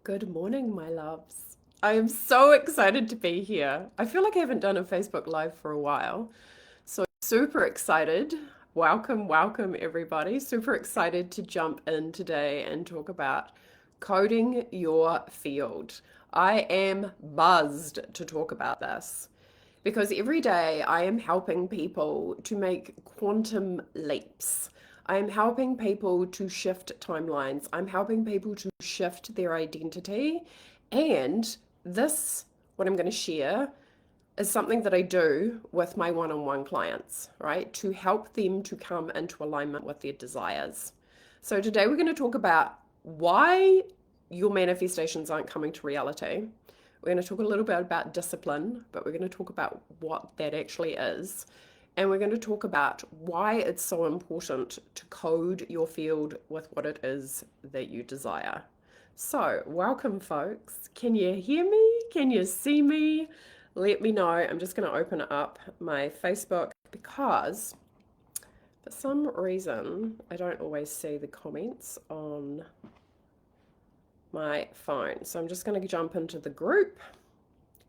Good morning, my loves. I am so excited to be here. I feel like I haven't done a Facebook Live for a while. So super excited. Welcome, welcome everybody. Super excited to jump in today and talk about coding your field. I am buzzed to talk about this because every day I am helping people to make quantum leaps. I'm helping people to shift timelines. I'm helping people to shift their identity. And this, what I'm going to share, is something that I do with my one on one clients, right? To help them to come into alignment with their desires. So today we're going to talk about why your manifestations aren't coming to reality. We're going to talk a little bit about discipline, but we're going to talk about what that actually is. And we're going to talk about why it's so important to code your field with what it is that you desire. So, welcome, folks. Can you hear me? Can you see me? Let me know. I'm just going to open up my Facebook because for some reason I don't always see the comments on my phone. So I'm just going to jump into the group.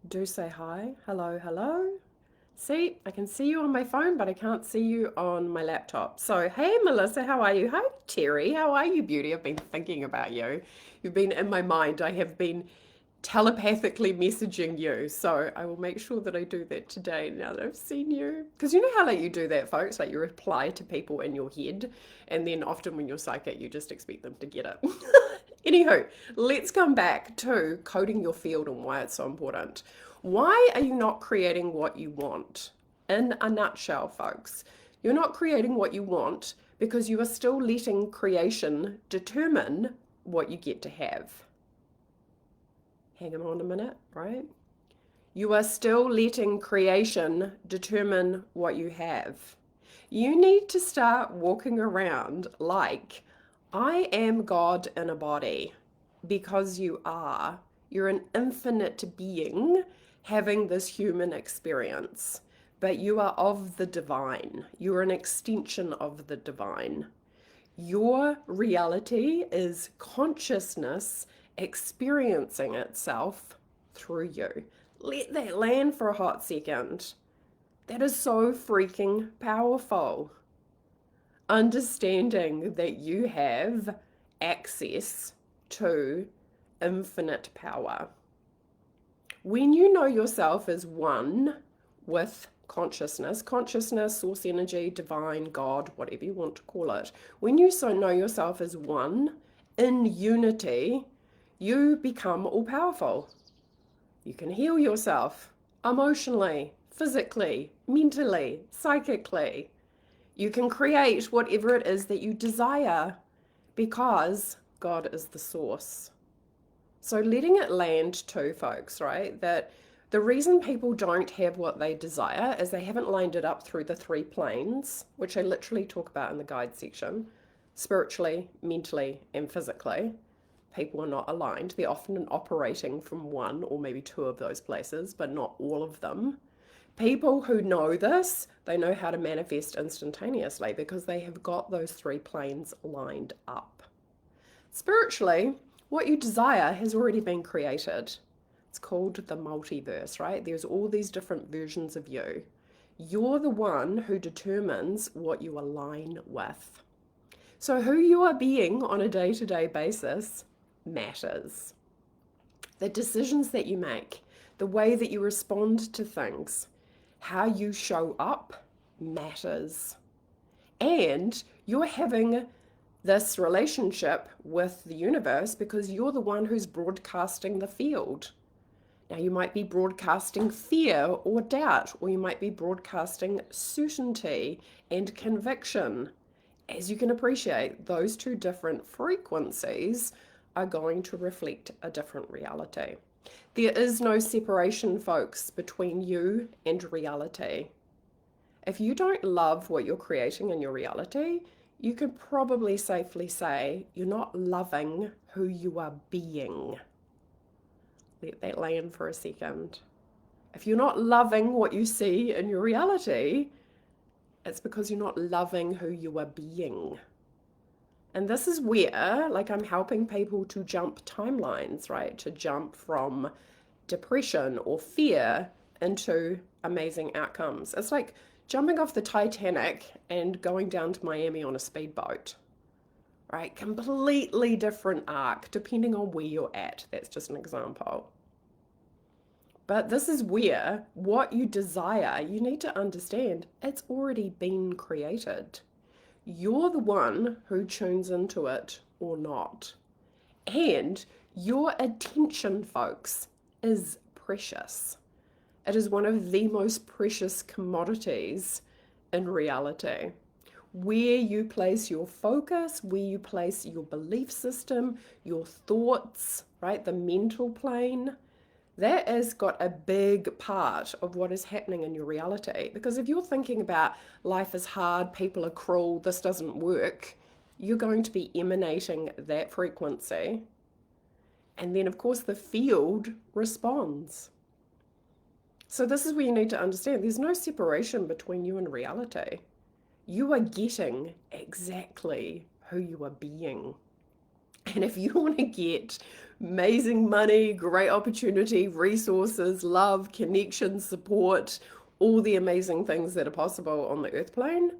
Do say hi. Hello, hello. See, I can see you on my phone, but I can't see you on my laptop. So, hey, Melissa, how are you? Hi, Terry, how are you, beauty? I've been thinking about you. You've been in my mind. I have been telepathically messaging you. So I will make sure that I do that today now that I've seen you. Because you know how like you do that, folks? Like you reply to people in your head, and then often when you're psychic, you just expect them to get it. Anywho, let's come back to coding your field and why it's so important. Why are you not creating what you want? In a nutshell, folks, you're not creating what you want because you are still letting creation determine what you get to have. Hang on a minute, right? You are still letting creation determine what you have. You need to start walking around like, I am God in a body, because you are. You're an infinite being having this human experience, but you are of the divine. You're an extension of the divine. Your reality is consciousness experiencing itself through you. Let that land for a hot second. That is so freaking powerful. Understanding that you have access to infinite power. When you know yourself as one with consciousness, source energy, divine, God, whatever you want to call it, when you so know yourself as one in unity, you become all powerful. You can heal yourself emotionally, physically, mentally, psychically. You can create whatever it is that you desire because God is the source. So letting it land too, folks, right? That the reason people don't have what they desire is they haven't lined it up through the three planes, which I literally talk about in the guide section, spiritually, mentally, and physically. People are not aligned. They're often operating from one or maybe two of those places, but not all of them. People who know this, they know how to manifest instantaneously because they have got those three planes lined up. Spiritually, what you desire has already been created. It's called the multiverse, right? There's all these different versions of you. You're the one who determines what you align with. So, who you are being on a day to day basis matters. The decisions that you make, the way that you respond to things, how you show up matters. And you're having this relationship with the universe because you're the one who's broadcasting the field. Now, you might be broadcasting fear or doubt, or you might be broadcasting certainty and conviction. As you can appreciate, those two different frequencies are going to reflect a different reality. There is no separation, folks, between you and reality. If you don't love what you're creating in your reality, you can probably safely say you're not loving who you are being. Let that land for a second. If you're not loving what you see in your reality, it's because you're not loving who you are being. And this is where, like, I'm helping people to jump timelines, right? To jump from depression or fear into amazing outcomes. It's like jumping off the Titanic and going down to Miami on a speedboat, right? Completely different arc depending on where you're at. That's just an example. But this is where what you desire, you need to understand it's already been created. You're the one who tunes into it or not. And your attention, folks, is precious. It is one of the most precious commodities in reality. Where you place your focus, where you place your belief system, your thoughts, right? The mental plane, that has got a big part of what is happening in your reality. Because if you're thinking about life is hard, people are cruel, this doesn't work, you're going to be emanating that frequency. And then, of course, the field responds. So, this is where you need to understand there's no separation between you and reality. You are getting exactly who you are being. And if you want to get amazing money, great opportunity, resources, love, connection, support, all the amazing things that are possible on the earth plane,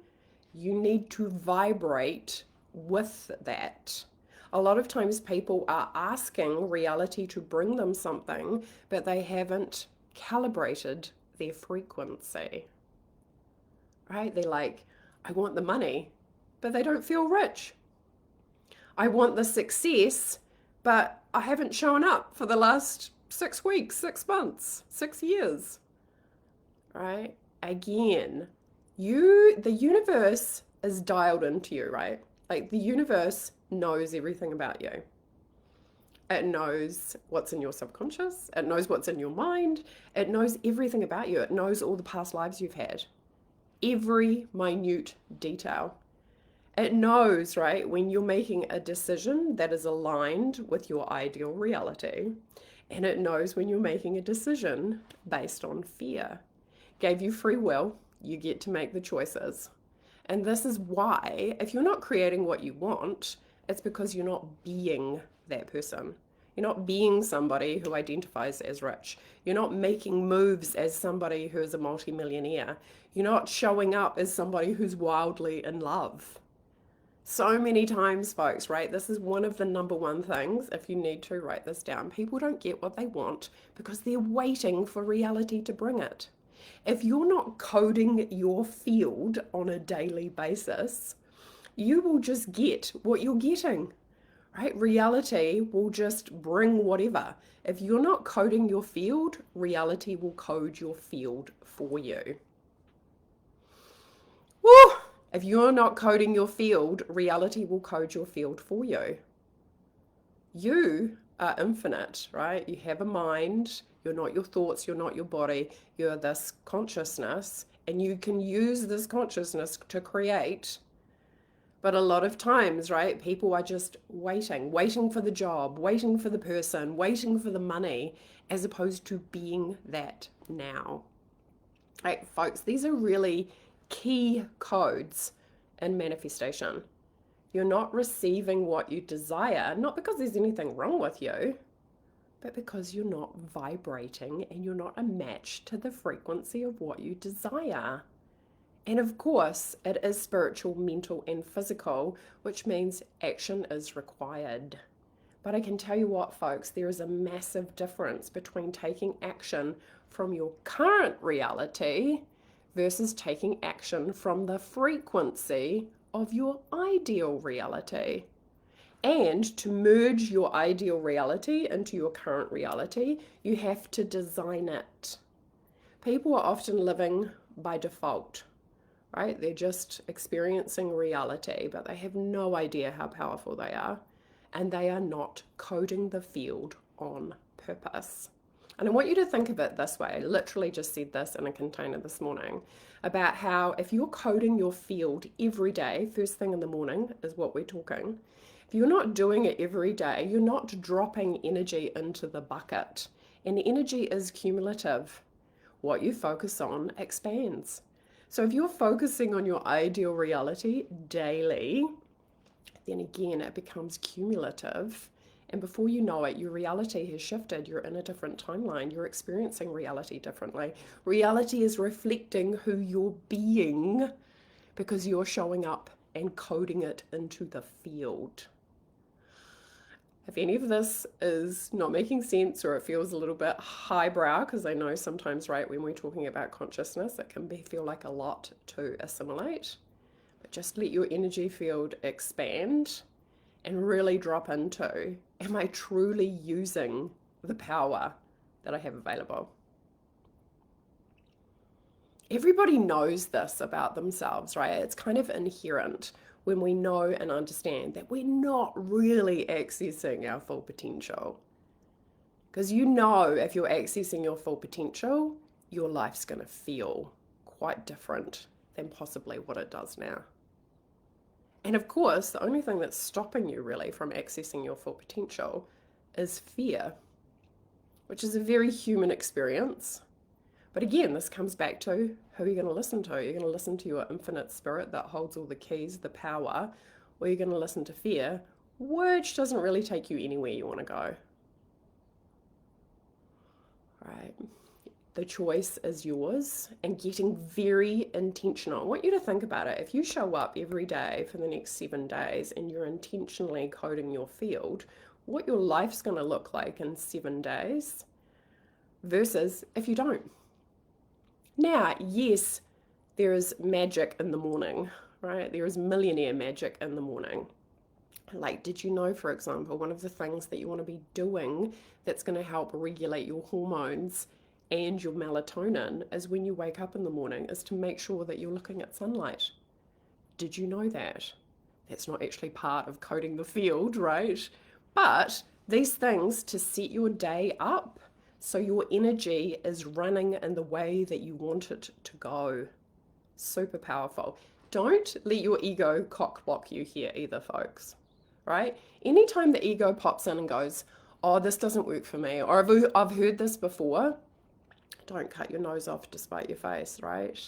you need to vibrate with that. A lot of times people are asking reality to bring them something, but they haven't calibrated their frequency, right? They're like, I want the money, but they don't feel rich. I want the success, but I haven't shown up for the last 6 weeks, 6 months, 6 years, right? Again, the universe is dialed into you, right? Like the universe knows everything about you. It knows what's in your subconscious. It knows what's in your mind. It knows everything about you. It knows all the past lives you've had. Every minute detail. It knows, right, when you're making a decision that is aligned with your ideal reality. And it knows when you're making a decision based on fear. Gave you free will, you get to make the choices. And this is why, if you're not creating what you want, it's because you're not being that person. You're not being somebody who identifies as rich. You're not making moves as somebody who is a multimillionaire. You're not showing up as somebody who's wildly in love. So many times, folks, right? This is one of the number one things, if you need to write this down. People don't get what they want because they're waiting for reality to bring it. If you're not coding your field on a daily basis, you will just get what you're getting, right? Reality will just bring whatever. If you're not coding your field, reality will code your field for you. Woo! If you're not coding your field, reality will code your field for you. You are infinite, right? You have a mind. You're not your thoughts. You're not your body. You're this consciousness. And you can use this consciousness to create. But a lot of times, right, people are just waiting for the job, waiting for the person, waiting for the money, as opposed to being that now. Right, folks, these are really key codes in manifestation. You're not receiving what you desire, not because there's anything wrong with you, but because you're not vibrating and you're not a match to the frequency of what you desire. And of course, it is spiritual, mental, and physical, which means action is required. But I can tell you what, folks, there is a massive difference between taking action from your current reality versus taking action from the frequency of your ideal reality. And to merge your ideal reality into your current reality, you have to design it. People are often living by default, right? They're just experiencing reality, but they have no idea how powerful they are. And they are not coding the field on purpose. And I want you to think of it this way. I literally just said this in a container this morning about how if you're coding your field every day, first thing in the morning is what we're talking. If you're not doing it every day, you're not dropping energy into the bucket. And energy is cumulative. What you focus on expands. So if you're focusing on your ideal reality daily, then again it becomes cumulative. And before you know it, your reality has shifted. You're in a different timeline. You're experiencing reality differently. Reality is reflecting who you're being because you're showing up and coding it into the field. If any of this is not making sense or it feels a little bit highbrow, because I know sometimes, right, when we're talking about consciousness, it can feel like a lot to assimilate. But just let your energy field expand and really drop into, am I truly using the power that I have available? Everybody knows this about themselves, right? It's kind of inherent when we know and understand that we're not really accessing our full potential. Because you know, if you're accessing your full potential, your life's going to feel quite different than possibly what it does now. And of course, the only thing that's stopping you really from accessing your full potential is fear, which is a very human experience. But again, this comes back to who you're going to listen to. You're going to listen to your infinite spirit that holds all the keys, the power, or you're going to listen to fear, which doesn't really take you anywhere you want to go. Right? The choice is yours, and getting very intentional. I want you to think about it. If you show up every day for the next 7 days and you're intentionally coding your field, what your life's going to look like in 7 days versus if you don't. Now, yes, there is magic in the morning, right? There is millionaire magic in the morning. Like, did you know, for example, one of the things that you want to be doing that's going to help regulate your hormones and your melatonin is when you wake up in the morning is to make sure that you're looking at sunlight. Did you know that? That's not actually part of coding the field, right? But these things to set your day up so your energy is running in the way that you want it to go. Super powerful. Don't let your ego cock block you here either, folks, right? Anytime the ego pops in and goes, oh, this doesn't work for me, or I've heard this before, don't cut your nose off to spite your face, right?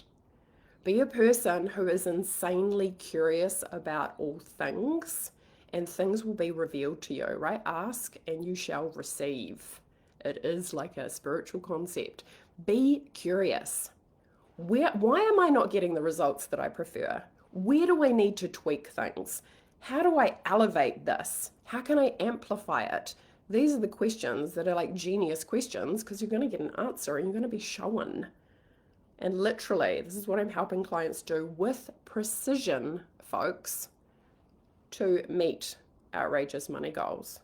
Be a person who is insanely curious about all things, and things will be revealed to you, right? Ask and you shall receive. It is like a spiritual concept. Be curious. Why am I not getting the results that I prefer? Where do I need to tweak things? How do I elevate this? How can I amplify it? These are the questions that are like genius questions because you're going to get an answer and you're going to be shown. And literally, this is what I'm helping clients do with precision, folks, to meet outrageous money goals.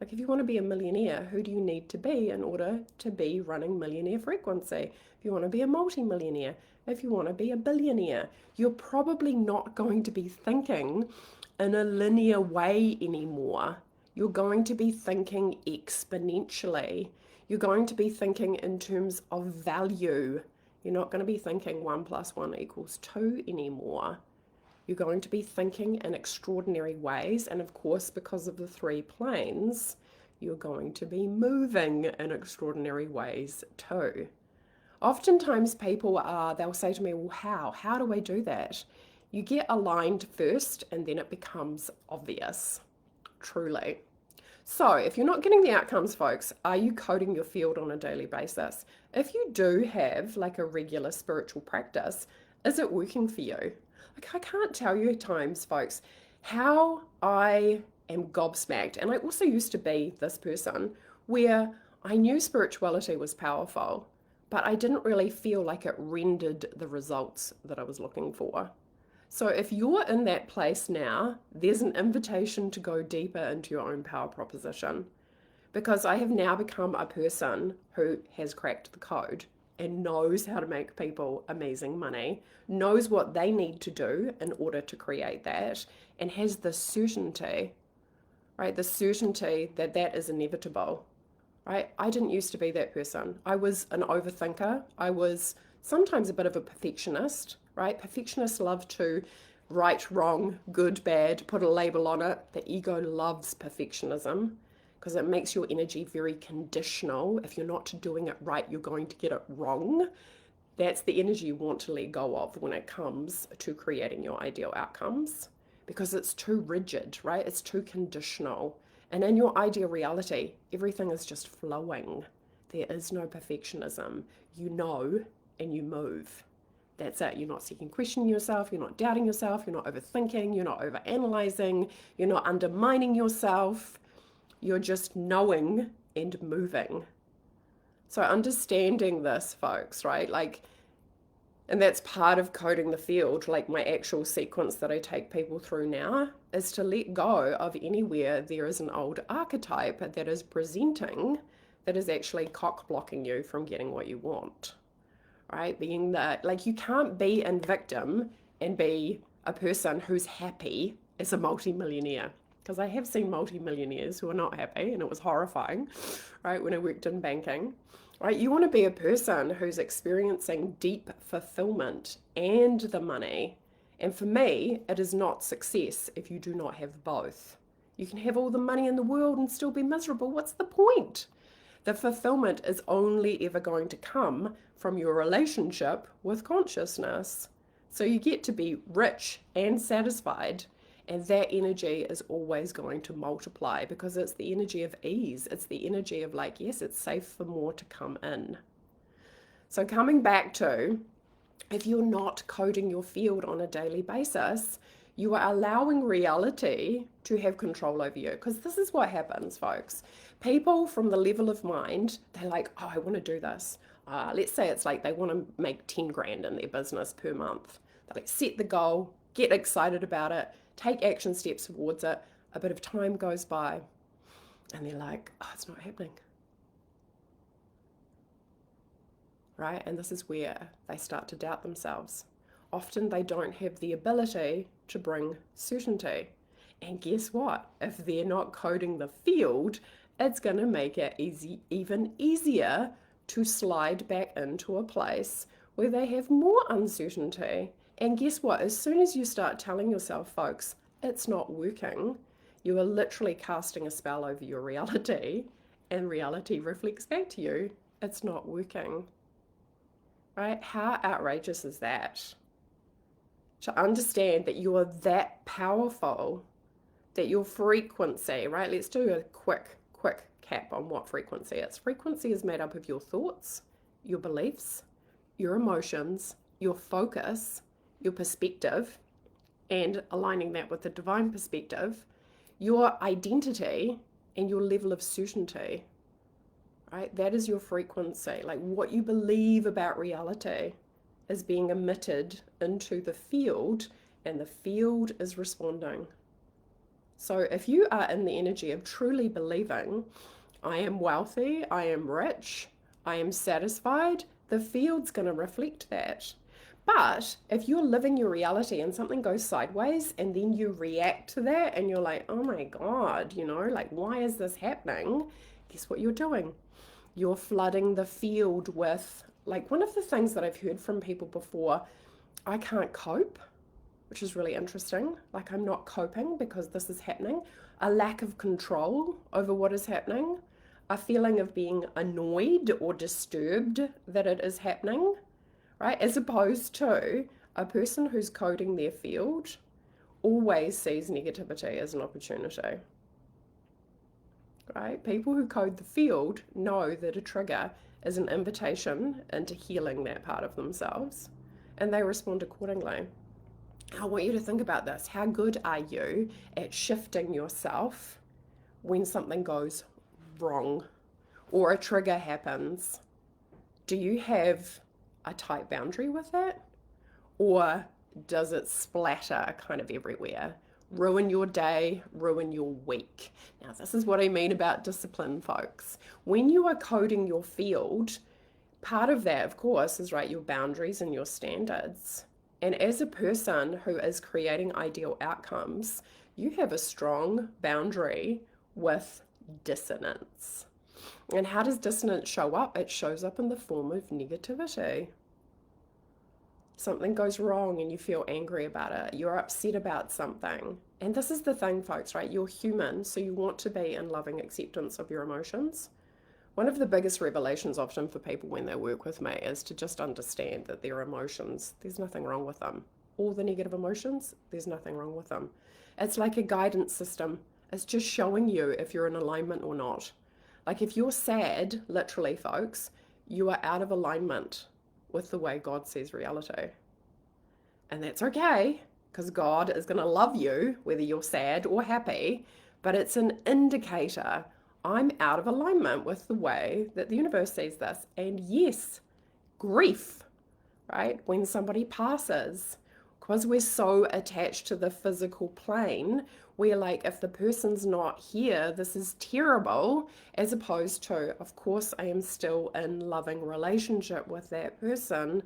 Like if you want to be a millionaire, who do you need to be in order to be running millionaire frequency? If you want to be a multi-millionaire, if you want to be a billionaire, you're probably not going to be thinking in a linear way anymore. You're going to be thinking exponentially. You're going to be thinking in terms of value. You're not going to be thinking 1 + 1 = 2 anymore. You're going to be thinking in extraordinary ways. And of course, because of the 3 planes, you're going to be moving in extraordinary ways too. Oftentimes people they'll say to me, well, how do I do that? You get aligned first and then it becomes obvious, truly. So if you're not getting the outcomes, folks, are you coding your field on a daily basis? If you do have like a regular spiritual practice, is it working for you? Like I can't tell you times, folks, how I am gobsmacked. And I also used to be this person where I knew spirituality was powerful, but I didn't really feel like it rendered the results that I was looking for. So if you're in that place now, there's an invitation to go deeper into your own power proposition, because I have now become a person who has cracked the code and knows how to make people amazing money, knows what they need to do in order to create that, and has the certainty, right? The certainty that that is inevitable, right? I didn't used to be that person. I was an overthinker. I was sometimes a bit of a perfectionist, right? Perfectionists love to right, wrong, good, bad, put a label on it. The ego loves perfectionism because it makes your energy very conditional. If you're not doing it right, you're going to get it wrong. That's the energy you want to let go of when it comes to creating your ideal outcomes, because it's too rigid, right? It's too conditional. And in your ideal reality, everything is just flowing. There is no perfectionism. You know and you move. That's it. You're not second questioning yourself. You're not doubting yourself. You're not overthinking. You're not overanalyzing. You're not undermining yourself. You're just knowing and moving. So understanding this, folks, right? Like, and that's part of coding the field. Like my actual sequence that I take people through now is to let go of anywhere there is an old archetype that is presenting that is actually cock blocking you from getting what you want. Right? Being that, like, you can't be in victim and be a person who's happy as a multimillionaire. Because I have seen multimillionaires who are not happy, and it was horrifying, right, when I worked in banking. Right? You want to be a person who's experiencing deep fulfillment and the money. And for me, it is not success if you do not have both. You can have all the money in the world and still be miserable. What's the point? The fulfillment is only ever going to come from your relationship with consciousness. So you get to be rich and satisfied, and that energy is always going to multiply because it's the energy of ease. It's the energy of like, yes, it's safe for more to come in. So coming back to, if you're not coding your field on a daily basis, you are allowing reality to have control over you. Because this is what happens, folks. People from the level of mind, they're like, oh, I want to do this. Let's say it's like they want to make 10 grand in their business per month. They like set the goal, get excited about it, take action steps towards it. A bit of time goes by and they're like, oh, it's not happening. Right? And this is where they start to doubt themselves. Often they don't have the ability to bring certainty. And guess what? If they're not coding the field, it's going to make it even easier to slide back into a place where they have more uncertainty. And guess what? As soon as you start telling yourself, folks, it's not working, you are literally casting a spell over your reality, and reality reflects back to you. It's not working. Right? How outrageous is that? To understand that you are that powerful, that your frequency, right? Let's do a quick cap on what frequency is. Frequency is made up of your thoughts, your beliefs, your emotions, your focus, your perspective, and aligning that with the divine perspective, your identity, and your level of certainty. Right? That is your frequency. Like what you believe about reality is being emitted into the field, and the field is responding. So if you are in the energy of truly believing, I am wealthy, I am rich, I am satisfied, the field's going to reflect that. But if you're living your reality and something goes sideways and then you react to that and you're like, oh my God, you know, like, why is this happening? Guess what you're doing? You're flooding the field with, like, one of the things that I've heard from people before, I can't cope, which is really interesting. Like, I'm not coping because this is happening. A lack of control over what is happening. A feeling of being annoyed or disturbed that it is happening, right? As opposed to a person who's coding their field always sees negativity as an opportunity, right? People who code the field know that a trigger is an invitation into healing that part of themselves, and they respond accordingly. I want you to think about this. How good are you at shifting yourself when something goes wrong or a trigger happens? Do you have a tight boundary with it? Or does it splatter kind of everywhere? Ruin your day, ruin your week. Now, this is what I mean about discipline, folks. When you are coding your field, part of that, of course, is right, your boundaries and your standards. And as a person who is creating ideal outcomes, you have a strong boundary with dissonance. And how does dissonance show up? It shows up in the form of negativity. Something goes wrong and you feel angry about it. You're upset about something. And this is the thing, folks, right? You're human, so you want to be in loving acceptance of your emotions. One of the biggest revelations often for people when they work with me is to just understand that their emotions, there's nothing wrong with them. all the negative emotions, there's nothing wrong with them. It's like a guidance system. It's just showing you if you're in alignment or not. Like if you're sad, literally, folks, you are out of alignment with the way God sees reality. And that's okay, because God is going to love you whether you're sad or happy, but it's an indicator I'm out of alignment with the way that the universe sees this. And yes, grief, right? When somebody passes, because we're so attached to the physical plane, we're like, if the person's not here, this is terrible, as opposed to, of course, I am still in loving relationship with that person,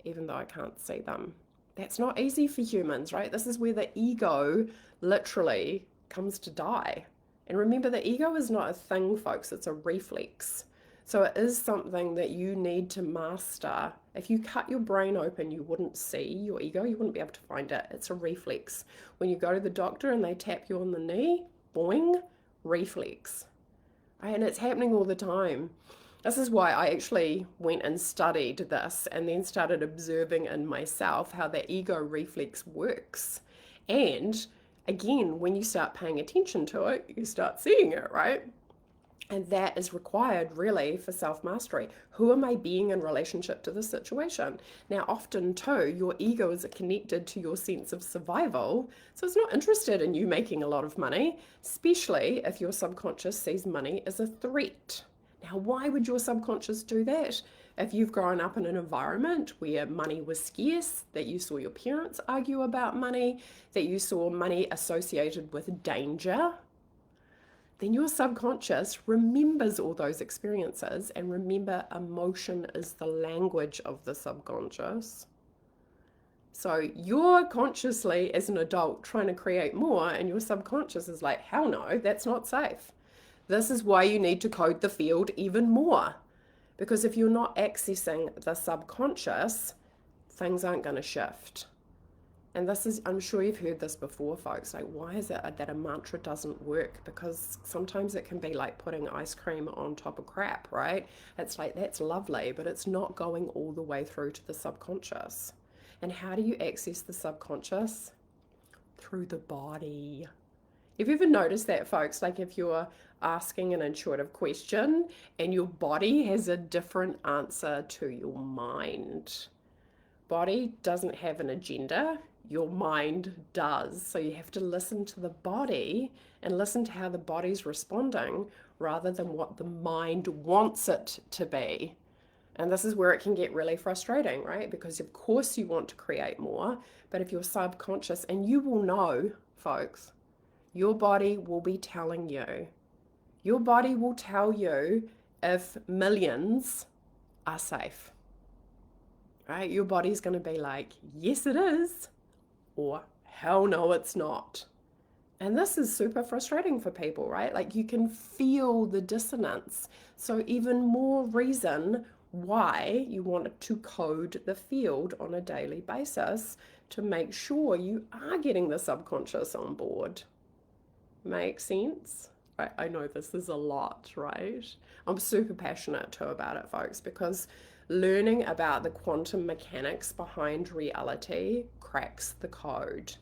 even though I can't see them. That's not easy for humans, right? This is where the ego literally comes to die. And remember, the ego is not a thing, folks, it's a reflex. So it is something that you need to master. If you cut your brain open, you wouldn't see your ego, you wouldn't be able to find it. It's a reflex. When you go to the doctor and they tap you on the knee, boing, reflex. Right? And it's happening all the time. This is why I actually went and studied this and then started observing in myself how the ego reflex works. And again, when you start paying attention to it, you start seeing it, right? And that is required really for self-mastery. Who am I being in relationship to the situation? Now, often too, your ego is connected to your sense of survival. So it's not interested in you making a lot of money, especially if your subconscious sees money as a threat. Now, why would your subconscious do that? If you've grown up in an environment where money was scarce, that you saw your parents argue about money, that you saw money associated with danger, then your subconscious remembers all those experiences. And remember, emotion is the language of the subconscious. So you're consciously, as an adult, trying to create more, and your subconscious is like, hell no, that's not safe. This is why you need to code the field even more. Because if you're not accessing the subconscious, things aren't going to shift. And this is, I'm sure you've heard this before, folks, like, why is it that a mantra doesn't work? Because sometimes it can be like putting ice cream on top of crap, right? It's like, that's lovely, but it's not going all the way through to the subconscious. And how do you access the subconscious? Through the body. Have you ever noticed that, folks? Like if you're asking an intuitive question and your body has a different answer to your mind. Body doesn't have an agenda, your mind does. So you have to listen to the body and listen to how the body's responding rather than what the mind wants it to be. And this is where it can get really frustrating, right? Because of course you want to create more, but if you're subconscious, and you will know, folks, your body will be telling you. Your body will tell you if millions are safe. Right? Your body's going to be like, yes, it is, or hell no, it's not. And this is super frustrating for people, right? Like you can feel the dissonance. So even more reason why you want to code the field on a daily basis to make sure you are getting the subconscious on board. Make sense? I know this is a lot, right? I'm super passionate too about it, folks, because learning about the quantum mechanics behind reality cracks the code.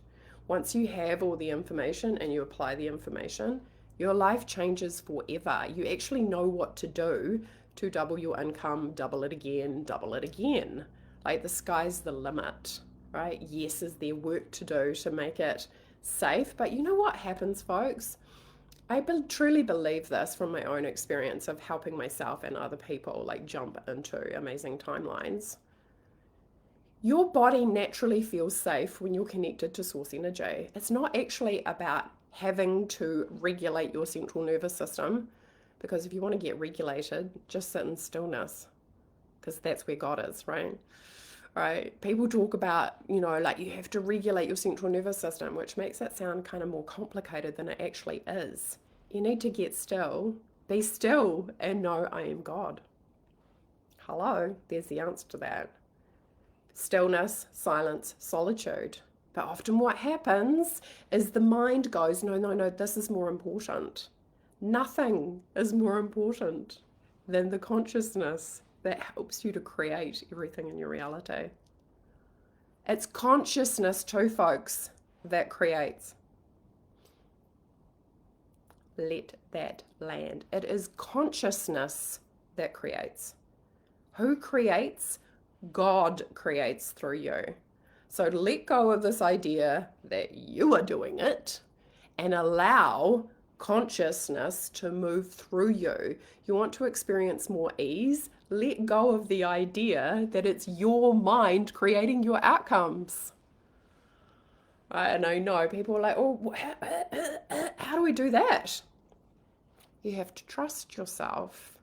Once you have all the information and you apply the information, your life changes forever. You actually know what to do to double your income, double it again, double it again. Like the sky's the limit, right? Yes, is there work to do to make it safe? But you know what happens, folks? I truly believe this from my own experience of helping myself and other people like jump into amazing timelines. Your body naturally feels safe when you're connected to source energy. It's not actually about having to regulate your central nervous system, because if you want to get regulated, just sit in stillness, because that's where God is, right? Right? People talk about, like you have to regulate your central nervous system, which makes it sound kind of more complicated than it actually is. You need to get still, be still, and know I am God. Hello, there's the answer to that. Stillness, silence, solitude. But often what happens is the mind goes, no, this is more important. Nothing is more important than the consciousness that helps you to create everything in your reality. It's consciousness too, folks, that creates. Let that land. It is consciousness that creates. Who creates? God creates through you. So let go of this idea that you are doing it and allow consciousness to move through you. You want to experience more ease? Let go of the idea that it's your mind creating your outcomes. Right? And I know people are like, oh, how do we do that? You have to trust yourself.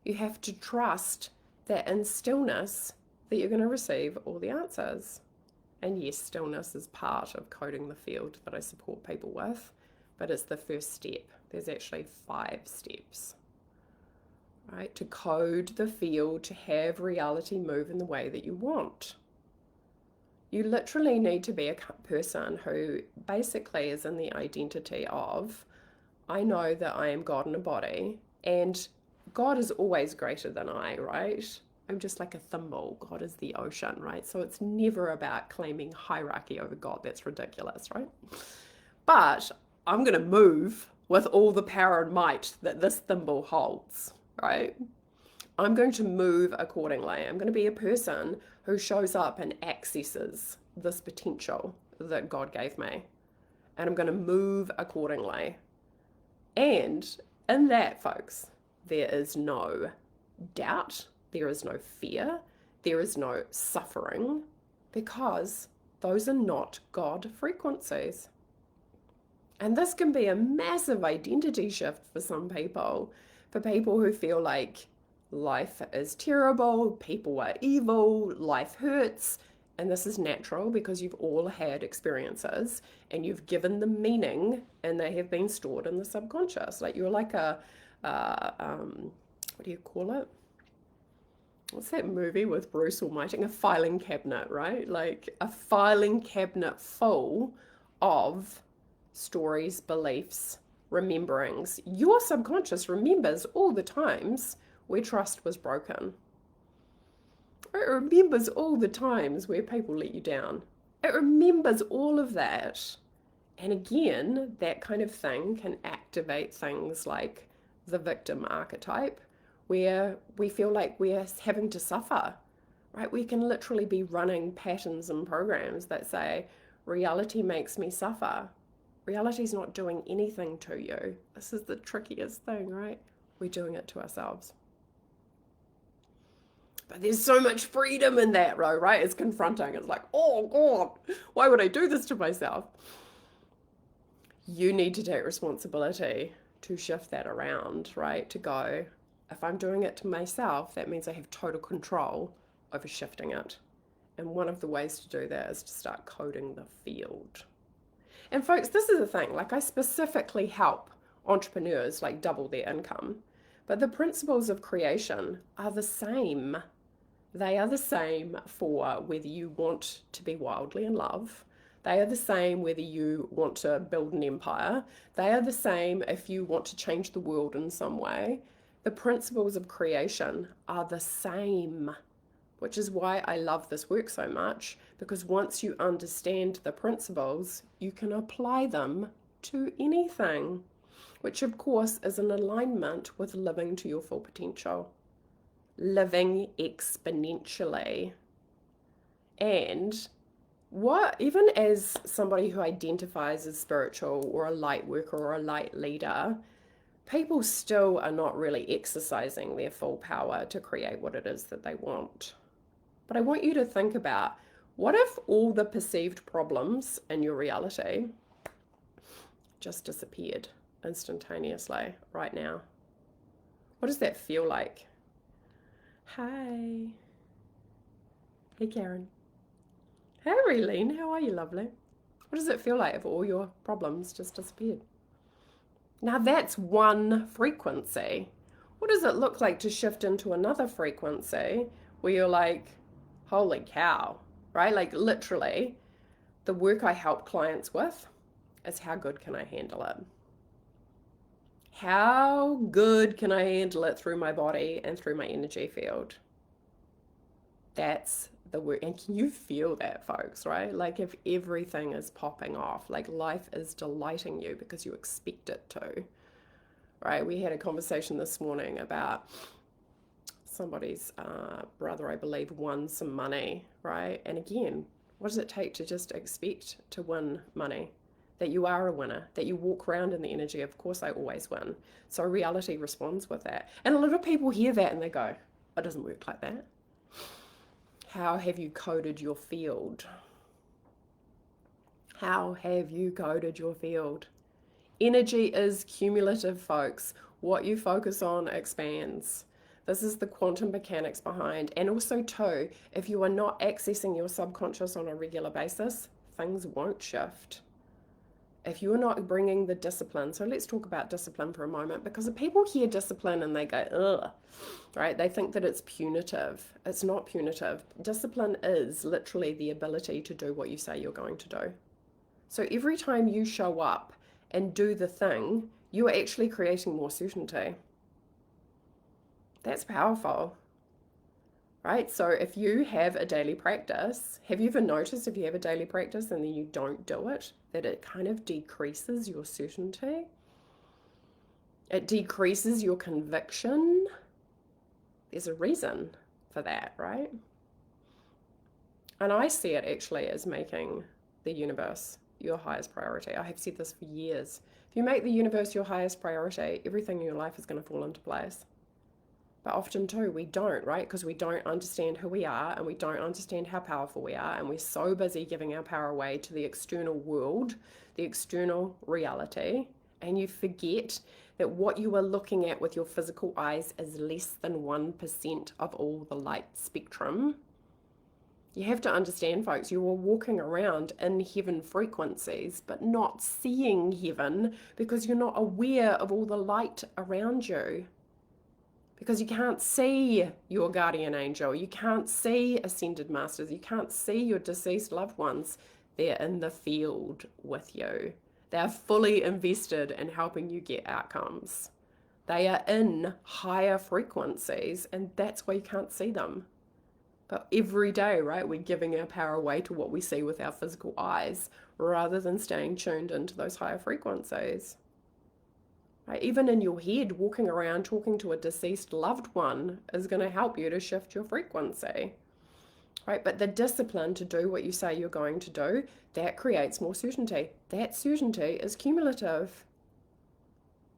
You have to trust that in stillness that you're going to receive all the answers. And yes, stillness is part of coding the field that I support people with, but it's the first step. There's actually 5 steps, right? To code the field, to have reality move in the way that you want. You literally need to be a person who basically is in the identity of, I know that I am God in a body, and God is always greater than I, right? I'm just like a thimble. God is the ocean, right? So it's never about claiming hierarchy over God. That's ridiculous, right? But I'm going to move with all the power and might that this thimble holds, right? I'm going to move accordingly. I'm going to be a person who shows up and accesses this potential that God gave me. And I'm going to move accordingly. And in that, folks, there is no doubt, there is no fear, there is no suffering, because those are not God frequencies. And this can be a massive identity shift for some people, for people who feel like life is terrible, people are evil, life hurts. And this is natural because you've all had experiences and you've given them meaning and they have been stored in the subconscious. Like you're like what do you call it? What's that movie with Bruce Almighty? A filing cabinet, right? Like a filing cabinet full of stories, beliefs, rememberings. Your subconscious remembers all the times where trust was broken. It remembers all the times where people let you down. It remembers all of that. And again, that kind of thing can activate things like the victim archetype, where we feel like we're having to suffer, right? We can literally be running patterns and programs that say, reality makes me suffer. Reality's not doing anything to you. This is the trickiest thing, right? We're doing it to ourselves. But there's so much freedom in that, right? It's confronting. It's like, oh God, why would I do this to myself? You need to take responsibility to shift that around, right? To go, if I'm doing it to myself, that means I have total control over shifting it. And one of the ways to do that is to start coding the field. And folks, this is the thing, like I specifically help entrepreneurs like double their income, but the principles of creation are the same. They are the same for whether you want to be wildly in love. They are the same whether you want to build an empire. They are the same if you want to change the world in some way. The principles of creation are the same, which is why I love this work so much, because once you understand the principles, you can apply them to anything, which of course is in alignment with living to your full potential. Living exponentially. And even as somebody who identifies as spiritual or a light worker or a light leader, people still are not really exercising their full power to create what it is that they want. But I want you to think about, what if all the perceived problems in your reality just disappeared instantaneously right now? What does that feel like? Hi. Hey, Karen. Hey, Raylene. How are you, lovely? What does it feel like if all your problems just disappeared? Now that's one frequency. What does it look like to shift into another frequency where you're like, holy cow, right? Like literally, the work I help clients with is how good can I handle it? How good can I handle it through my body and through my energy field? That's the work. And can you feel that, folks, right? Like if everything is popping off, like life is delighting you because you expect it to, right? We had a conversation this morning about somebody's brother, I believe, won some money, right? And again, what does it take to just expect to win money? That you are a winner, that you walk around in the energy of course I always win. So reality responds with that. And a lot of people hear that and they go, it doesn't work like that. How have you coded your field? How have you coded your field? Energy is cumulative, folks. What you focus on expands. This is the quantum mechanics behind. And also, too, if you are not accessing your subconscious on a regular basis, things won't shift. If you're not bringing the discipline, so let's talk about discipline for a moment, because if people hear discipline and they go, ugh, right? They think that it's punitive. It's not punitive. Discipline is literally the ability to do what you say you're going to do. So every time you show up and do the thing, you are actually creating more certainty. That's powerful, right? So if you have a daily practice, have you ever noticed if you have a daily practice and then you don't do it, that it kind of decreases your certainty? It decreases your conviction. There's a reason for that, right? And I see it actually as making the universe your highest priority. I have said this for years. If you make the universe your highest priority, everything in your life is going to fall into place. But often too, we don't, right? Because we don't understand who we are and we don't understand how powerful we are. And we're so busy giving our power away to the external world, the external reality. And you forget that what you are looking at with your physical eyes is less than 1% of all the light spectrum. You have to understand, folks, you are walking around in heaven frequencies, but not seeing heaven because you're not aware of all the light around you. Because you can't see your guardian angel, you can't see ascended masters, you can't see your deceased loved ones. They're in the field with you. They're fully invested in helping you get outcomes. They are in higher frequencies, and that's why you can't see them. But every day, right, we're giving our power away to what we see with our physical eyes rather than staying tuned into those higher frequencies. Right? Even in your head, walking around talking to a deceased loved one is going to help you to shift your frequency. Right? But the discipline to do what you say you're going to do, that creates more certainty. That certainty is cumulative.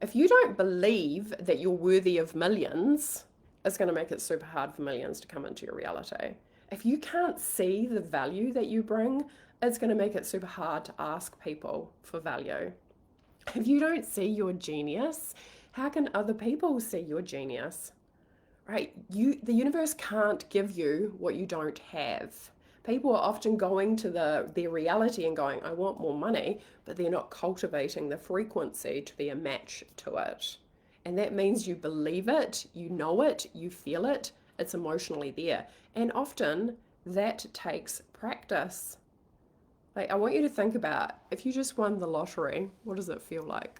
If you don't believe that you're worthy of millions, it's going to make it super hard for millions to come into your reality. If you can't see the value that you bring, it's going to make it super hard to ask people for value. If you don't see your genius, how can other people see your genius? Right? The universe can't give you what you don't have. People are often going to their reality and going, I want more money, but they're not cultivating the frequency to be a match to it. And that means you believe it, you know it, you feel it, it's emotionally there. And often that takes practice. Like, I want you to think about if you just won the lottery, what does it feel like?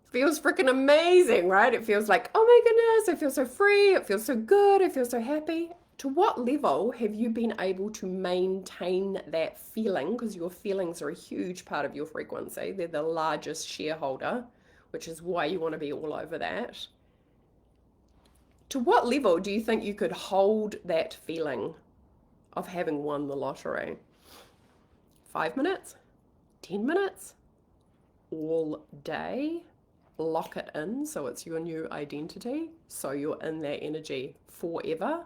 It feels freaking amazing, right? It feels like, oh my goodness, I feel so free, it feels so good, I feel so happy. To what level have you been able to maintain that feeling? Because your feelings are a huge part of your frequency. They're the largest shareholder, which is why you want to be all over that. To what level do you think you could hold that feeling of having won the lottery? 5 minutes? 10 minutes? All day? Lock it in so it's your new identity, so you're in that energy forever.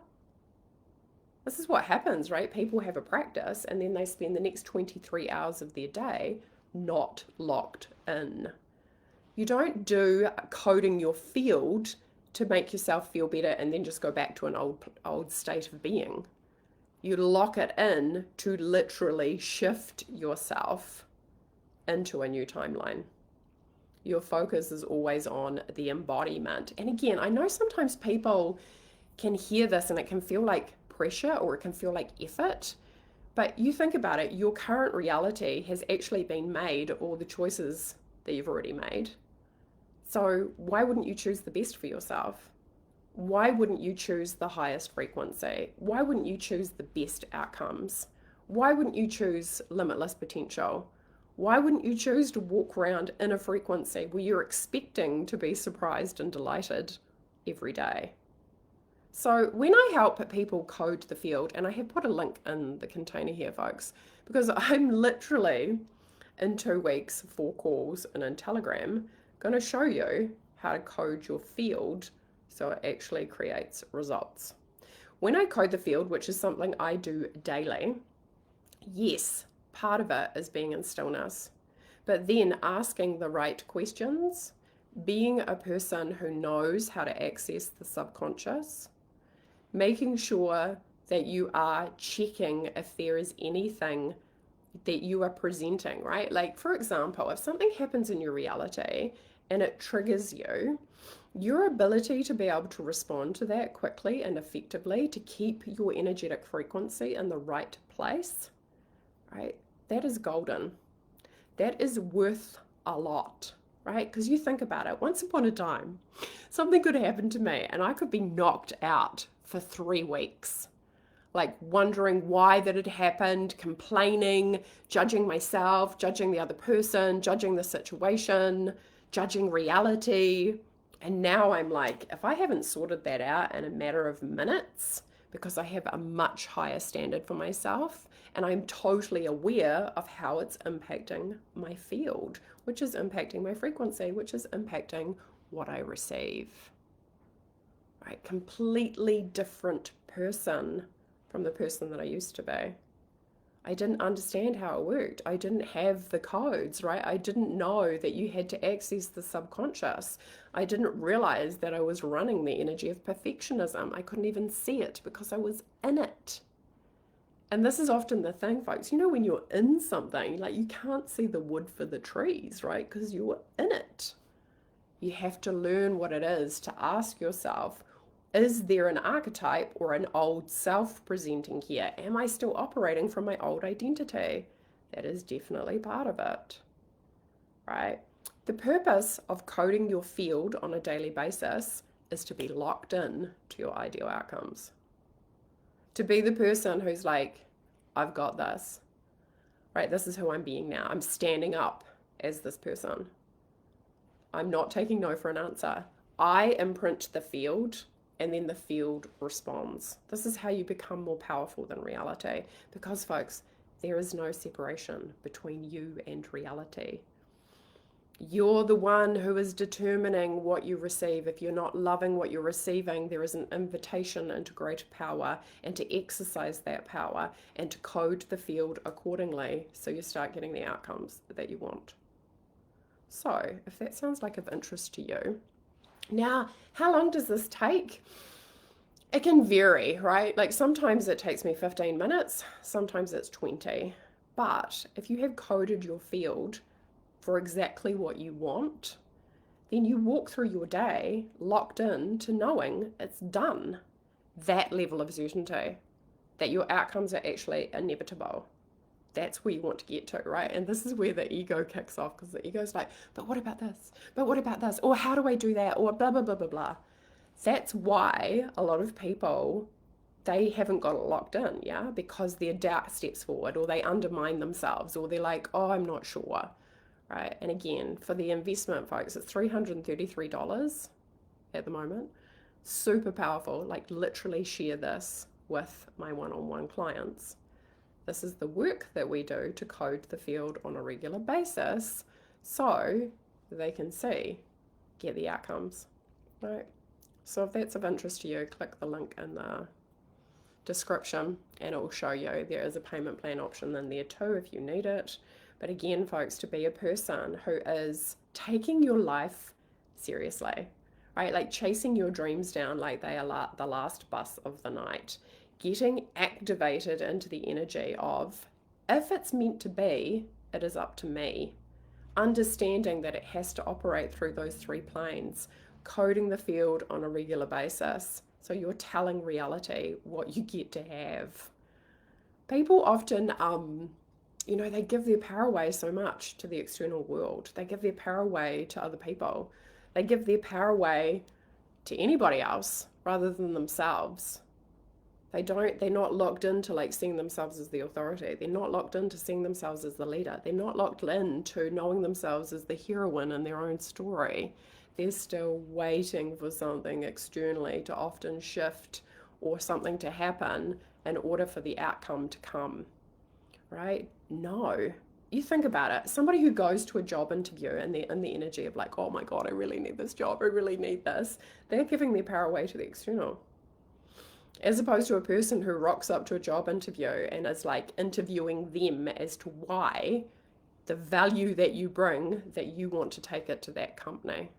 This is what happens, right? People have a practice and then they spend the next 23 hours of their day not locked in. You don't do coding your field to make yourself feel better and then just go back to an old state of being. You lock it in to literally shift yourself into a new timeline. Your focus is always on the embodiment. And again, I know sometimes people can hear this and it can feel like pressure or it can feel like effort. But you think about it, your current reality has actually been made, or the choices that you've already made. So why wouldn't you choose the best for yourself? Why wouldn't you choose the highest frequency? Why wouldn't you choose the best outcomes? Why wouldn't you choose limitless potential? Why wouldn't you choose to walk around in a frequency where you're expecting to be surprised and delighted every day? So when I help people code the field, and I have put a link in the container here, folks, because I'm literally in 2 weeks, 4 calls, and in Telegram, going to show you how to code your field so it actually creates results. When I code the field, which is something I do daily, yes, part of it is being in stillness, but then asking the right questions, being a person who knows how to access the subconscious, making sure that you are checking if there is anything that you are presenting, right? Like, for example, if something happens in your reality and it triggers you, your ability to be able to respond to that quickly and effectively to keep your energetic frequency in the right place, right? That is golden. That is worth a lot, right? Because you think about it, once upon a time, something could happen to me and I could be knocked out for 3 weeks, like wondering why that had happened, complaining, judging myself, judging the other person, judging the situation, judging reality. And now I'm like, if I haven't sorted that out in a matter of minutes, because I have a much higher standard for myself, and I'm totally aware of how it's impacting my field, which is impacting my frequency, which is impacting what I receive. Right? Completely different person from the person that I used to be. I didn't understand how it worked. I didn't have the codes, right? I didn't know that you had to access the subconscious. I didn't realize that I was running the energy of perfectionism. I couldn't even see it because I was in it. And this is often the thing, folks. You know, when you're in something, like you can't see the wood for the trees, right? Because you're in it. You have to learn what it is to ask yourself, is there an archetype or an old self presenting here? Am I still operating from my old identity? That is definitely part of it, right? The purpose of coding your field on a daily basis is to be locked in to your ideal outcomes. To be the person who's like, I've got this, right? This is who I'm being now. I'm standing up as this person. I'm not taking no for an answer. I imprint the field and then the field responds. This is how you become more powerful than reality. Because, folks, there is no separation between you and reality. You're the one who is determining what you receive. If you're not loving what you're receiving, there is an invitation into greater power and to exercise that power and to code the field accordingly so you start getting the outcomes that you want. So, if that sounds like of interest to you, now, how long does this take? It can vary, right? Like sometimes it takes me 15 minutes, sometimes it's 20. But if you have coded your field for exactly what you want, then you walk through your day locked in to knowing it's done. That level of certainty, that your outcomes are actually inevitable. That's where you want to get to, right? And this is where the ego kicks off, because the ego's like, but what about this? But what about this? Or how do I do that? Or blah, blah, blah, blah, blah. That's why a lot of people, they haven't got it locked in, yeah? Because their doubt steps forward, or they undermine themselves, or they're like, oh, I'm not sure, right? And again, for the investment, folks, it's $333 at the moment. Super powerful. Like literally share this with my one-on-one clients. This is the work that we do to code the field on a regular basis so they can see, get the outcomes, right? So if that's of interest to you, click the link in the description and it will show you there is a payment plan option in there too if you need it. But again, folks, to be a person who is taking your life seriously, right? Like chasing your dreams down like they are the last bus of the night. Getting activated into the energy of, if it's meant to be, it is up to me. Understanding that it has to operate through those 3 planes, coding the field on a regular basis. So you're telling reality what you get to have. People often, they give their power away so much to the external world. They give their power away to other people. They give their power away to anybody else rather than themselves. They're not locked into like seeing themselves as the authority. They're not locked into seeing themselves as the leader. They're not locked into knowing themselves as the heroine in their own story. They're still waiting for something externally to often shift or something to happen in order for the outcome to come, right? No. You think about it. Somebody who goes to a job interview and they're in the energy of like, oh my God, I really need this job. I really need this. They're giving their power away to the external. As opposed to a person who rocks up to a job interview and is like interviewing them as to why the value that you bring, that you want to take it to that company.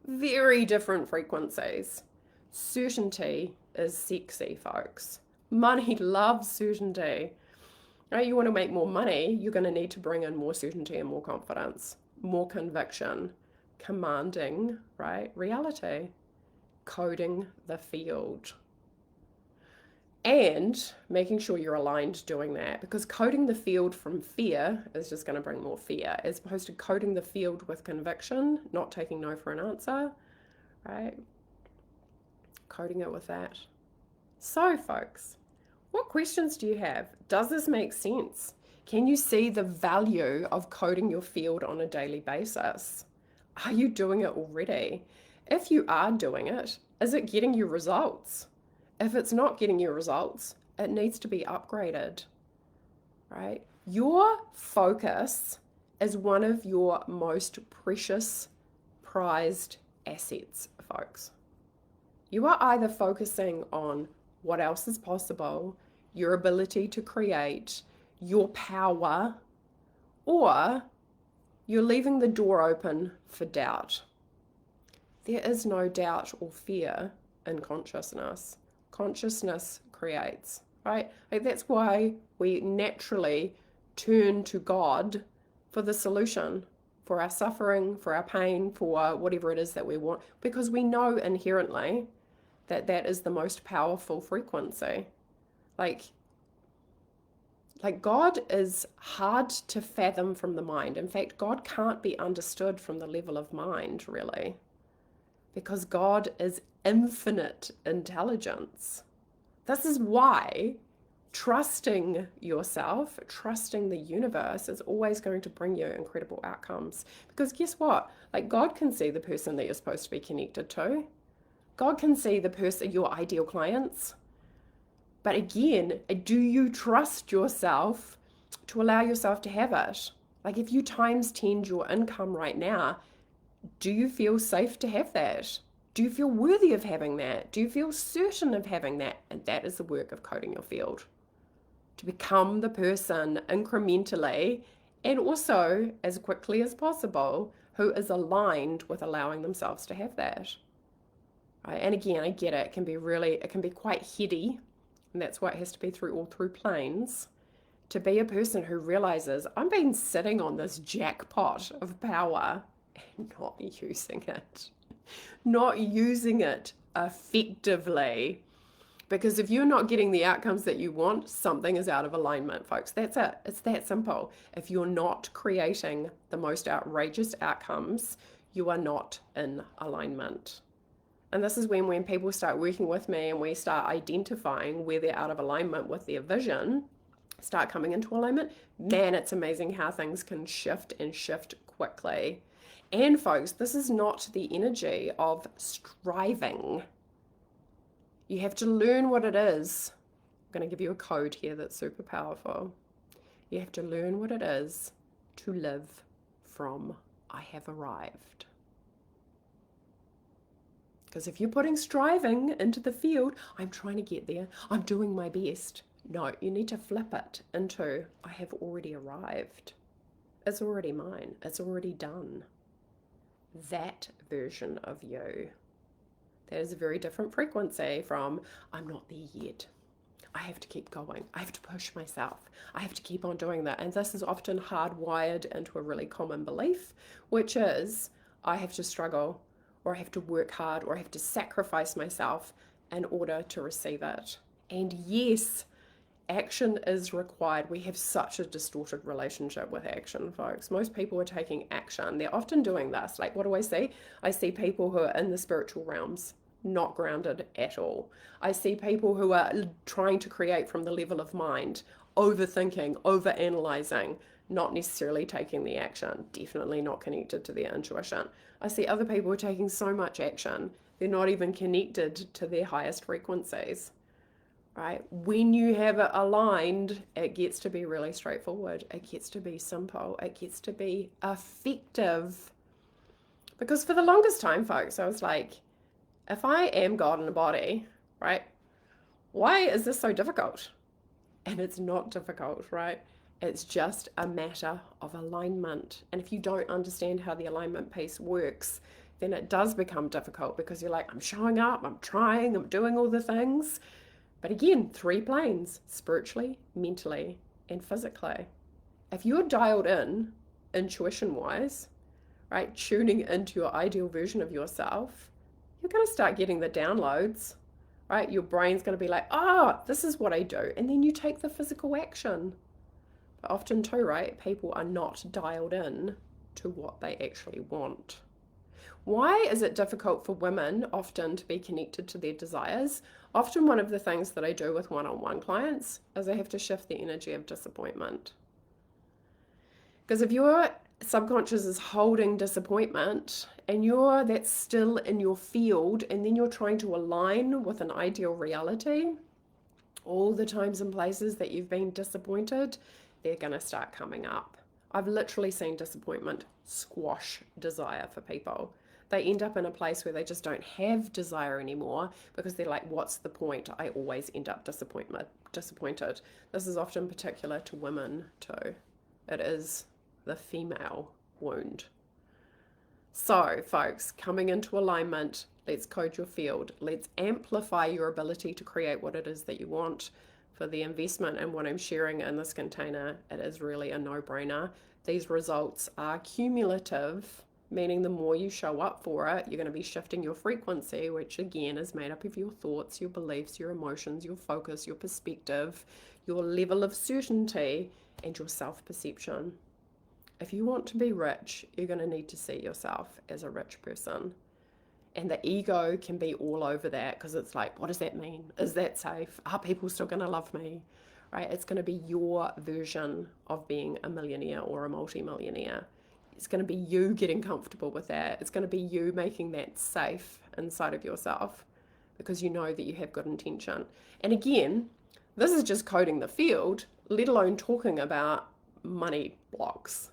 Very different frequencies. Certainty is sexy, folks. Money loves certainty. Right? You want to make more money, you're going to need to bring in more certainty and more confidence, more conviction, commanding, right? Reality, coding the field. And making sure you're aligned doing that, because coding the field from fear is just going to bring more fear, as opposed to coding the field with conviction, not taking no for an answer, right? Coding it with that. So, folks, what questions do you have? Does this make sense? Can you see the value of coding your field on a daily basis? Are you doing it already? If you are doing it, is it getting you results? If it's not getting you results, it needs to be upgraded, right? Your focus is one of your most precious, prized assets, folks. You are either focusing on what else is possible, your ability to create, your power, or you're leaving the door open for doubt. There is no doubt or fear in consciousness. Consciousness creates, right? Like that's why we naturally turn to God for the solution, for our suffering, for our pain, for whatever it is that we want, because we know inherently that that is the most powerful frequency. Like God is hard to fathom from the mind. In fact, God can't be understood from the level of mind, really, because God is infinite intelligence. This is why trusting yourself, trusting the universe is always going to bring you incredible outcomes. Because guess what? Like God can see the person that you're supposed to be connected to. God can see the person, your ideal clients. But again, do you trust yourself to allow yourself to have it? Like if you times 10 your income right now, do you feel safe to have that? Do you feel worthy of having that? Do you feel certain of having that? And that is the work of coding your field. To become the person incrementally and also as quickly as possible who is aligned with allowing themselves to have that. Right? And again, I get it. It can be quite heady. And that's why it has to be all through planes. To be a person who realizes I've been sitting on this jackpot of power and not using it. Not using it effectively. Because if you're not getting the outcomes that you want, something is out of alignment, folks. That's it. It's that simple. If you're not creating the most outrageous outcomes, you are not in alignment. And this is when people start working with me and we start identifying where they're out of alignment with their vision, start coming into alignment, man, it's amazing how things can shift and shift quickly. And folks, this is not the energy of striving. You have to learn what it is. I'm going to give you a code here that's super powerful. You have to learn what it is to live from I have arrived. Because if you're putting striving into the field, I'm trying to get there, I'm doing my best. No, you need to flip it into I have already arrived. It's already mine. It's already done. That version of you. That is a very different frequency from I'm not there yet. I have to keep going. I have to push myself. I have to keep on doing that. And this is often hardwired into a really common belief, which is I have to struggle, or I have to work hard, or I have to sacrifice myself in order to receive it. And yes, action is required. We have such a distorted relationship with action, folks. Most people are taking action. They're often doing this. Like, what do I see? I see people who are in the spiritual realms, not grounded at all. I see people who are trying to create from the level of mind, overthinking, overanalyzing, not necessarily taking the action, definitely not connected to their intuition. I see other people who are taking so much action, they're not even connected to their highest frequencies. Right? When you have it aligned, it gets to be really straightforward. It gets to be simple. It gets to be effective. Because for the longest time, folks, I was like, if I am God in a body, right? Why is this so difficult? And it's not difficult, right? It's just a matter of alignment. And if you don't understand how the alignment piece works, then it does become difficult because you're like, I'm showing up, I'm trying, I'm doing all the things. But again, 3 planes, spiritually, mentally, and physically. If you're dialed in, intuition-wise, right, tuning into your ideal version of yourself, you're going to start getting the downloads, right? Your brain's going to be like, this is what I do. And then you take the physical action. But often too, right, people are not dialed in to what they actually want. Why is it difficult for women often to be connected to their desires? Often one of the things that I do with one-on-one clients is I have to shift the energy of disappointment. Because if your subconscious is holding disappointment and that's still in your field, and then you're trying to align with an ideal reality, all the times and places that you've been disappointed, they're going to start coming up. I've literally seen disappointment squash desire for people. They end up in a place where they just don't have desire anymore because they're like, what's the point? I always end up disappointed. This is often particular to women too. It is the female wound. So, folks, coming into alignment, let's code your field. Let's amplify your ability to create what it is that you want. For the investment and what I'm sharing in this container, it is really a no-brainer. These results are cumulative, meaning the more you show up for it, you're going to be shifting your frequency, which again is made up of your thoughts, your beliefs, your emotions, your focus, your perspective, your level of certainty, and your self-perception. If you want to be rich, you're going to need to see yourself as a rich person. And the ego can be all over that because it's like, what does that mean? Is that safe? Are people still going to love me? Right? It's going to be your version of being a millionaire or a multi-millionaire. It's going to be you getting comfortable with that. It's going to be you making that safe inside of yourself because you know that you have good intention. And again, this is just coding the field, let alone talking about money blocks,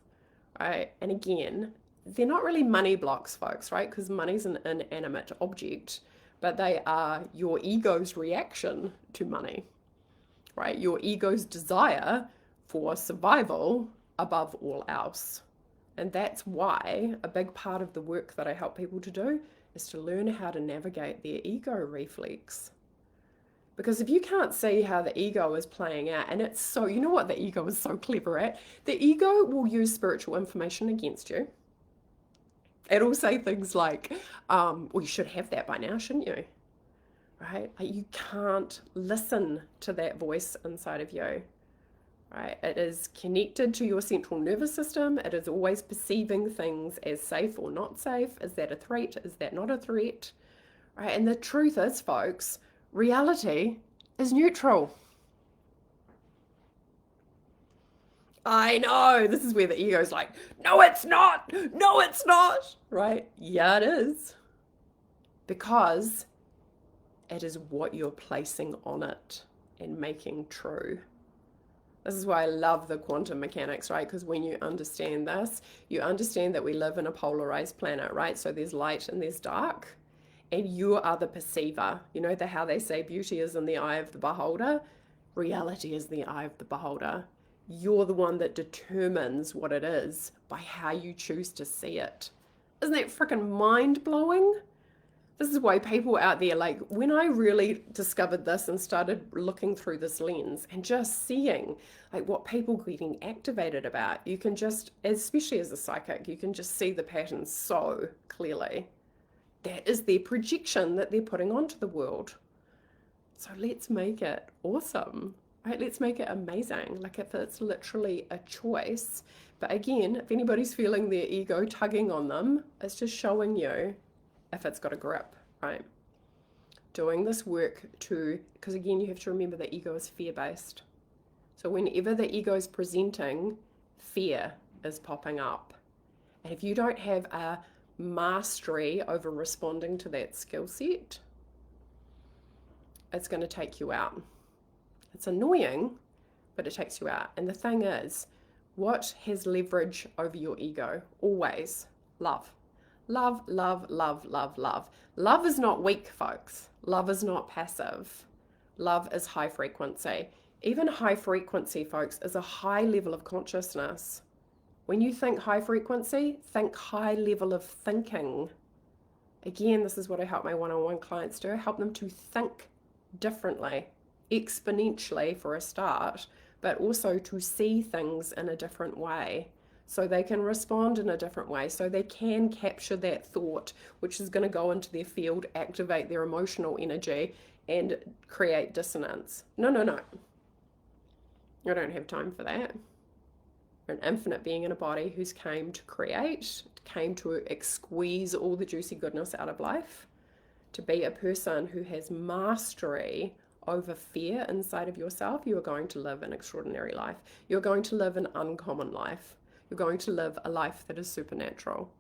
right? And again, they're not really money blocks, folks, right? Because money's an inanimate object, but they are your ego's reaction to money, right? Your ego's desire for survival above all else. And that's why a big part of the work that I help people to do is to learn how to navigate their ego reflex. Because if you can't see how the ego is playing out, and it's so, you know what the ego is so clever at? The ego will use spiritual information against you. It'll say things like, well, you should have that by now, shouldn't you? Right? Like you can't listen to that voice inside of you. Right? It is connected to your central nervous system. It is always perceiving things as safe or not safe. Is that a threat? Is that not a threat? Right? And the truth is, folks, reality is neutral. I know, this is where the ego's like, no, it's not. No, it's not. Right? Yeah, it is. Because it is what you're placing on it and making true. This is why I love the quantum mechanics, right? Because when you understand this, you understand that we live in a polarized planet, right? So there's light and there's dark, and you are the perceiver. You know how they say beauty is in the eye of the beholder? Reality is in the eye of the beholder. You're the one that determines what it is by how you choose to see it. Isn't that freaking mind-blowing? This is why people out there, like when I really discovered this and started looking through this lens and just seeing like what people are getting activated about, you can just, especially as a psychic, you can just see the patterns so clearly. That is their projection that they're putting onto the world. So let's make it awesome. right? Let's make it amazing. Like if it's literally a choice. But again, if anybody's feeling their ego tugging on them, it's just showing you if it's got a grip, right? Doing this work to, because again, you have to remember the ego is fear-based. So whenever the ego is presenting, fear is popping up. And if you don't have a mastery over responding to that skill set, it's going to take you out. It's annoying, but it takes you out. And the thing is, what has leverage over your ego? Always love. Love, love, love, love, love. Love is not weak, folks. Love is not passive. Love is high frequency. Even high frequency, folks, is a high level of consciousness. When you think high frequency, think high level of thinking. Again, this is what I help my one-on-one clients do. I help them to think differently, exponentially for a start, but also to see things in a different way so they can respond in a different way, so they can capture that thought, which is going to go into their field, activate their emotional energy, and create dissonance. No, no, no. I don't have time for that. You're an infinite being in a body who's came to create, came to squeeze all the juicy goodness out of life, to be a person who has mastery over fear inside of yourself. You are going to live an extraordinary life. You're going to live an uncommon life. You're going to live a life that is supernatural.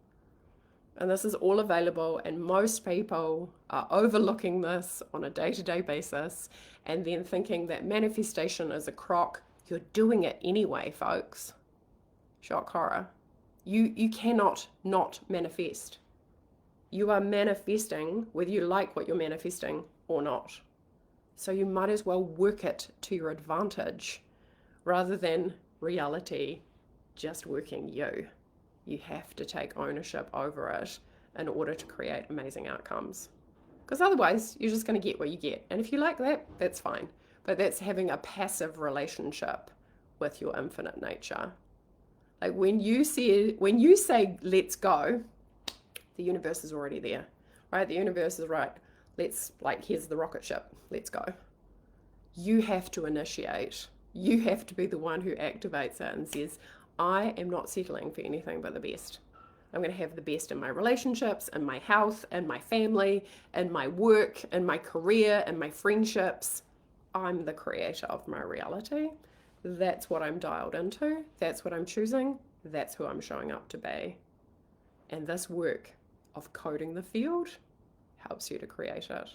And this is all available, and most people are overlooking this on a day-to-day basis and then thinking that manifestation is a crock. You're doing it anyway, folks. Shock horror. You cannot not manifest. You are manifesting whether you like what you're manifesting or not. So you might as well work it to your advantage rather than reality just working you. You have to take ownership over it in order to create amazing outcomes. Because otherwise, you're just going to get what you get. And if you like that, that's fine. But that's having a passive relationship with your infinite nature. Like when you say, let's go, the universe is already there, right? The universe is right. Here's the rocket ship. Let's go. You have to initiate. You have to be the one who activates it and says, I am not settling for anything but the best. I'm going to have the best in my relationships, in my health, in my family, in my work, in my career, in my friendships. I'm the creator of my reality. That's what I'm dialed into. That's what I'm choosing. That's who I'm showing up to be. And this work of coding the field helps you to create it.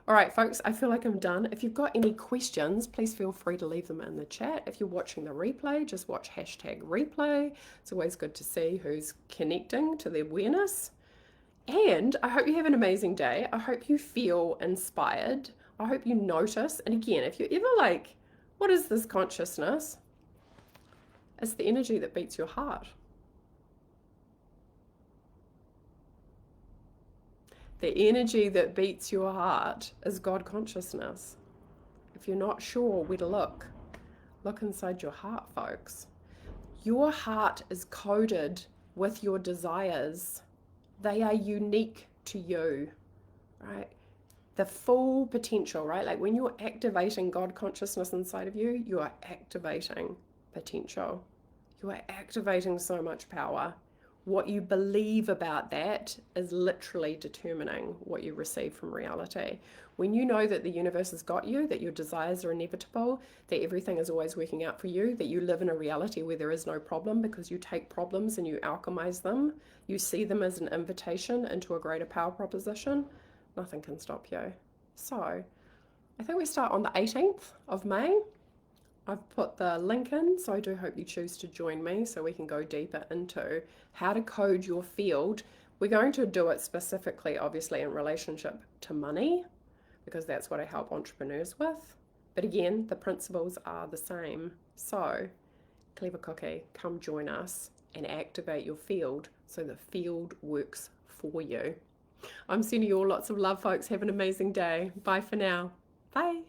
All right, folks, I feel like I'm done. If you've got any questions, please feel free to leave them in the chat. If you're watching the replay, just watch #replay. It's always good to see who's connecting to the awareness. And I hope you have an amazing day. I hope you feel inspired. I hope you notice. And again, if you're ever like, what is this consciousness? It's the energy that beats your heart. The energy that beats your heart is God consciousness. If you're not sure where to look inside your heart, folks. Your heart is coded with your desires. They are unique to you, right? The full potential, right? Like when you're activating God consciousness inside of you, you are activating potential. You are activating so much power. What you believe about that is literally determining what you receive from reality. When you know that the universe has got you, that your desires are inevitable, that everything is always working out for you, that you live in a reality where there is no problem because you take problems and you alchemize them, you see them as an invitation into a greater power proposition, nothing can stop you. So I think we start on the 18th of May. I've put the link in, so I do hope you choose to join me so we can go deeper into how to code your field. We're going to do it specifically, obviously, in relationship to money, because that's what I help entrepreneurs with. But again, the principles are the same. So, Clever Cookie, come join us and activate your field so the field works for you. I'm sending you all lots of love, folks. Have an amazing day. Bye for now. Bye.